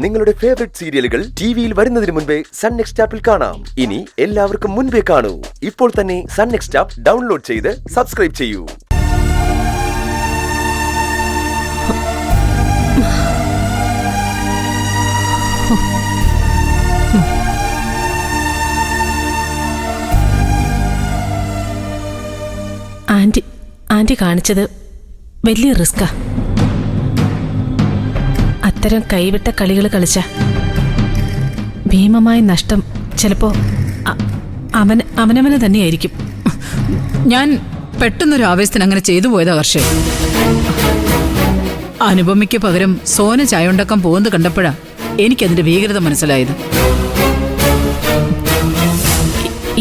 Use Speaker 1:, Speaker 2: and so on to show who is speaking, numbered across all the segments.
Speaker 1: നിങ്ങളുടെ ഫേവറേറ്റ് സീരിയലുകൾ ടിവിയിൽ വരുന്നതിന് മുൻപേ സൺ നെക്സ്റ്റ് ആപ്പിൽ കാണാം. ഇനി എല്ലാവർക്കും മുൻപേ കാണൂ. ഇപ്പോൾ തന്നെ സൺ നെക്സ്റ്റ് ആപ്പ് ഡൗൺലോഡ് ചെയ്ത് സബ്സ്ക്രൈബ് ചെയ്യൂ.
Speaker 2: ആന്റി കാണിച്ചത് വലിയ റിസ്കാ. അത്തരം കൈവിട്ട കളികൾ കളിച്ച ഭീമമായ നഷ്ടം ചിലപ്പോ അവനവന് തന്നെയായിരിക്കും.
Speaker 3: ഞാൻ പെട്ടെന്നൊരു ആവേശത്തിന് അങ്ങനെ ചെയ്തു പോയതാ ഹർഷേ. അനുപമയ്ക്ക് പകരം സോന ചായ ഉണ്ടാക്കാൻ പോകുന്നത് കണ്ടപ്പോഴാ എനിക്കതിന്റെ ഭീകരത മനസ്സിലായത്.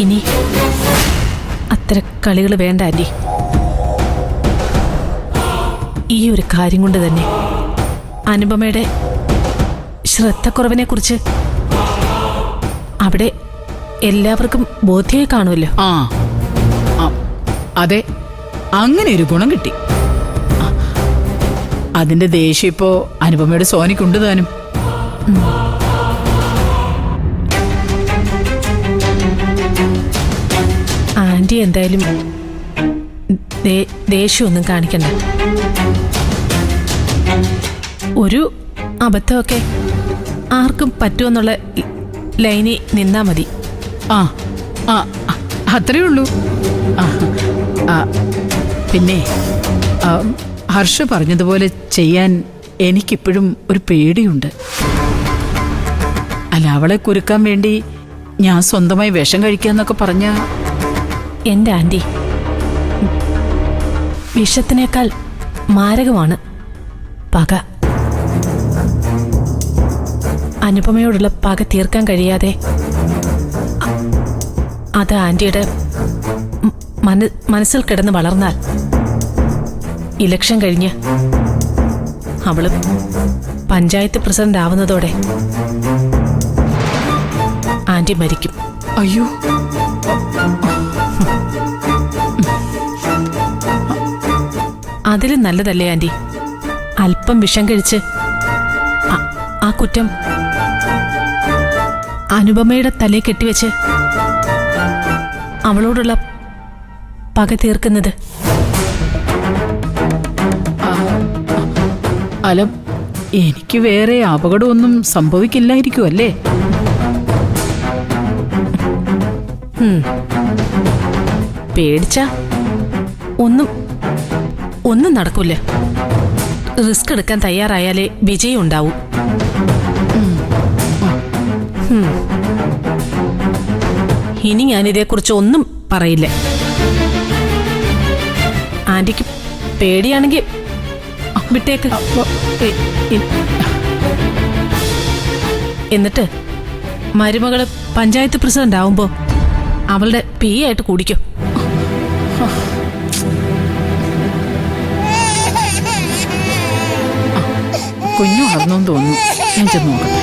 Speaker 2: ഇനി അത്തരം കളികൾ വേണ്ട ആന്റി. ഈ ഒരു കാര്യം കൊണ്ട് തന്നെ അനുപമയുടെ ശ്രദ്ധക്കുറവിനെ കുറിച്ച് അവിടെ എല്ലാവർക്കും ബോധ്യമായി കാണുമല്ലോ.
Speaker 3: അതെ, അങ്ങനെ ഒരു ഗുണം കിട്ടി. അതിന്റെ ദേഷ്യം ഇപ്പോ അനുപമയുടെ സോനിക്കുണ്ട് താനും.
Speaker 2: ആന്റി എന്തായാലും ദേഷ്യമൊന്നും കാണിക്കണ്ട. ഒരു അബദ്ധമൊക്കെ ആർക്കും പറ്റുമെന്നുള്ള ലൈനിൽ നിന്നാ മതി.
Speaker 3: അത്രേ ഉള്ളൂ. പിന്നെ ഹർഷ പറഞ്ഞതുപോലെ ചെയ്യാൻ എനിക്കിപ്പോഴും ഒരു പേടിയുണ്ട്. അല്ല, അവളെ കുരുക്കാൻ വേണ്ടി ഞാൻ സ്വന്തമായി വിഷം കഴിക്കാന്നൊക്കെ പറഞ്ഞ
Speaker 2: എന്റെ ആന്റി, വിഷത്തിനേക്കാൾ മാരകമാണ് പക. അനുപമയോടുള്ള പക തീർക്കാൻ കഴിയാതെ അത് ആന്റിയുടെ മനസ്സിൽ കിടന്ന് വളർന്നാൽ ഇലക്ഷൻ കഴിഞ്ഞ് അവള് പഞ്ചായത്ത് പ്രസിഡന്റ് ആവുന്നതോടെ ആന്റി മരിക്കും.
Speaker 3: അയ്യോ,
Speaker 2: അതിലും നല്ലതല്ലേ ആന്റി അല്പം വിഷം കഴിച്ച് ആ കുറ്റം അനുപമയുടെ തലയിൽ കെട്ടിവെച്ച് അവളോടുള്ള പക തീർക്കുന്നത്.
Speaker 3: അല്ല, എനിക്ക് വേറെ അപകടമൊന്നും സംഭവിക്കില്ലായിരിക്കും അല്ലേ?
Speaker 2: പേടിച്ച ഒന്നും നടക്കൂല. റിസ്ക് എടുക്കാൻ തയ്യാറായാലേ വിജയം ഉണ്ടാവൂ. ഇനി ഞാനിതേക്കുറിച്ച് ഒന്നും പറയില്ല. ആന്റിക്ക് പേടിയാണെങ്കിൽ വിട്ടേക്ക്. എന്നിട്ട് മരുമകള് പഞ്ചായത്ത് പ്രസിഡന്റ് ആവുമ്പോ അവളുടെ പി ആയിട്ട് കൂടിക്കോ.
Speaker 3: കുഞ്ഞു വളർന്നോന്ന് തോന്നുന്നു. ഞാൻ ചെന്ന് നോക്കട്ടെ.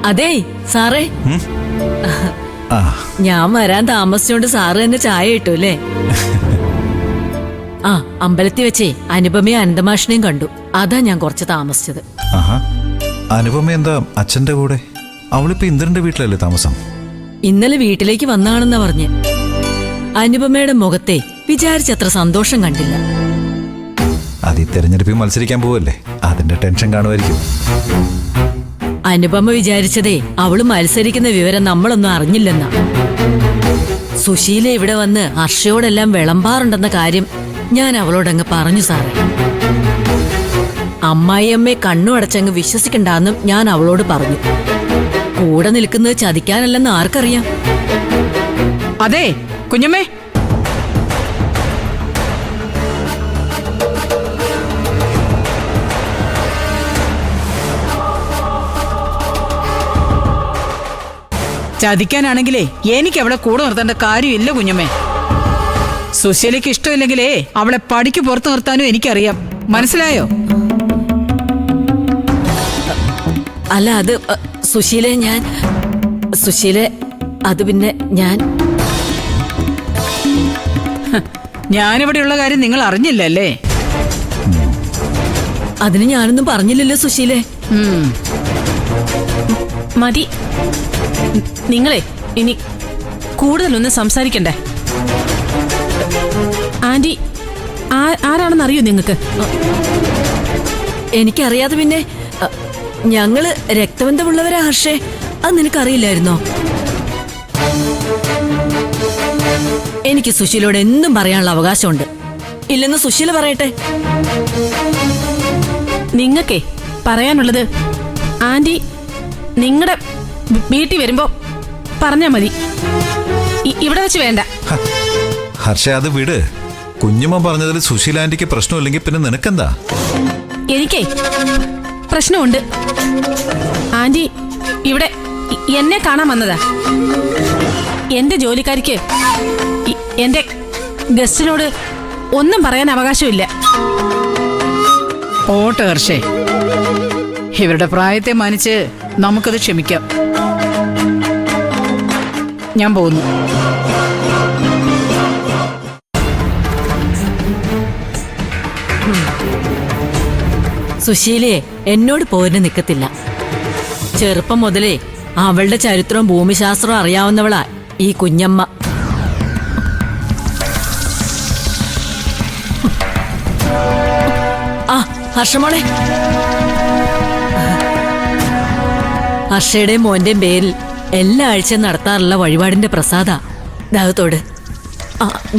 Speaker 4: അതെ സാറേ, ഞാൻ വരാൻ താമസിച്ചോണ്ട് സാറ് തന്നെ ചായ ഇട്ടു അല്ലേ? അമ്പലത്തിൽ വെച്ചേ അനുപമയും അനന്തമാഷിനെയും കണ്ടു. അതാ ഞാൻ കുറച്ച് താമസിച്ചത്.
Speaker 5: അനുപമ എന്താ അച്ഛന്റെ കൂടെ? അവളിപ്പോ ഇന്ദ്രന്റെ വീട്ടിലല്ലേ താമസം?
Speaker 4: ഇന്നലെ വീട്ടിലേക്ക് വന്നാണെന്നാ പറഞ്ഞ്. അനുപമയുടെ മുഖത്തെ വിചാരിച്ചത്ര സന്തോഷം കണ്ടില്ല.
Speaker 5: അത് ഈ തെരഞ്ഞെടുപ്പിൽ മത്സരിക്കാൻ പോവല്ലേ, അതിന്റെ ടെൻഷൻ കാണുമായിരിക്കും.
Speaker 4: അനുപമ വിചാരിച്ചതേ അവള് മത്സരിക്കുന്ന വിവരം നമ്മളൊന്നും അറിഞ്ഞില്ലെന്നാ. സുശീല ഇവിടെ വന്ന് ഹർഷയോടെല്ലാം വിളമ്പാറുണ്ടെന്ന കാര്യം ഞാൻ അവളോടങ്ങ് പറഞ്ഞു സാറേ. അമ്മായിയമ്മയെ കണ്ണുടച്ചങ്ങ് വിശ്വസിക്കണ്ടെന്നും ഞാൻ അവളോട് പറഞ്ഞു. കൂടെ നിൽക്കുന്നത് ചതിക്കാനല്ലെന്ന് ആർക്കറിയാം?
Speaker 3: അതെ കുഞ്ഞമ്മേ, ചതിക്കാനാണെങ്കിലേ എനിക്ക് അവളെ കൂടെ നിർത്തേണ്ട കാര്യമില്ല കുഞ്ഞമ്മേ. സുശീലയ്ക്ക് ഇഷ്ടമില്ലെങ്കിലേ അവളെ പടിക്ക് പുറത്തു നിർത്താനും എനിക്കറിയാം. മനസ്സിലായോ?
Speaker 4: അല്ല അത് സുശീലെ അത് പിന്നെ
Speaker 3: ഞാനിവിടെയുള്ള കാര്യം നിങ്ങൾ അറിഞ്ഞില്ലല്ലേ?
Speaker 4: അതിന് ഞാനൊന്നും പറഞ്ഞില്ലല്ലോ സുശീലെ.
Speaker 2: മതി, നിങ്ങളെ ഇനി കൂടുതലൊന്നും സംസാരിക്കണ്ടേ. ആന്റി ആരാണെന്ന് അറിയോ നിങ്ങൾക്ക്?
Speaker 4: എനിക്കറിയാതെ പിന്നെ ഞങ്ങള് രക്തബന്ധമുള്ളവരാ ഹർഷേ. അത് നിനക്കറിയില്ലായിരുന്നോ? എനിക്ക് സുശീലയോട് എന്തും പറയാനുള്ള അവകാശമുണ്ട്. ഇല്ലെന്ന് സുശീല പറയട്ടെ.
Speaker 2: നിങ്ങൾക്കേ പറയാനുള്ളത് ആന്റി നിങ്ങളുടെ വീട്ടിൽ വരുമ്പോ പറഞ്ഞാ മതി. ഇവിടെ വെച്ച് വേണ്ട.
Speaker 5: ഹർഷ അത് വിട്. കുഞ്ഞുമ്മ പറഞ്ഞതിൽ സുശീല ആന്റിക്ക് പ്രശ്നമില്ലെങ്കിൽ പിന്നെ നിനക്കെന്താ?
Speaker 2: എനിക്കേ പ്രശ്നമുണ്ട്. ആന്റി ഇവിടെ എന്നെ കാണാൻ വന്നതാ. എന്റെ ജോലിക്കാരിക്ക് എന്റെ ഗസ്റ്റിനോട് ഒന്നും പറയാൻ അവകാശമില്ല.
Speaker 3: പോട്ടെ ഹർഷേ, ഇവരുടെ പ്രായത്തെ മാനിച്ച് നമുക്കത് ക്ഷമിക്കാം. ഞാൻ പോകുന്നു.
Speaker 4: സുശീലയെ എന്നോട് പോരിന് നിൽക്കത്തില്ല. ചെറുപ്പം മുതലേ അവളുടെ ചരിത്രവും ഭൂമിശാസ്ത്രവും അറിയാവുന്നവളാ ഈ കുഞ്ഞമ്മ. ആ ഹർഷമോളെ, ഹർഷയുടെയും മോന്റെയും പേരിൽ എല്ലാ ആഴ്ചയും നടത്താറുള്ള വഴിപാടിന്റെ പ്രസാദ ദാഹത്തോട്.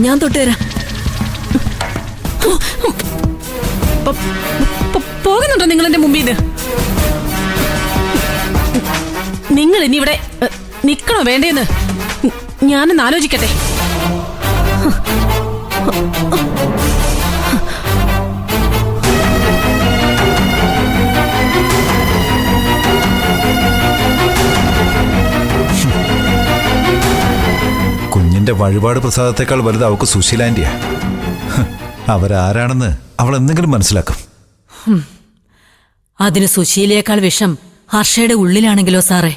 Speaker 4: ഞാൻ തൊട്ടുതരാം.
Speaker 2: പോകുന്നുണ്ടോ നിങ്ങൾ എന്റെ മുമ്പിൽ നിന്ന്? നിങ്ങൾ ഇനി ഇവിടെ നിക്കണോ വേണ്ടേന്ന് ഞാനൊന്ന് ആലോചിക്കട്ടെ.
Speaker 5: കുഞ്ഞിന്റെ വഴിപാട് പ്രസാദത്തെക്കാൾ വലുത് അവൾക്ക് സുശീല ആന്റിയാ. അവരാരാണെന്ന് അവൾ എന്തെങ്കിലും മനസ്സിലാക്കും.
Speaker 4: അതിന് സുശീലയേക്കാൾ വിഷം ഹർഷയുടെ ഉള്ളിലാണെങ്കിലോ സാറേ.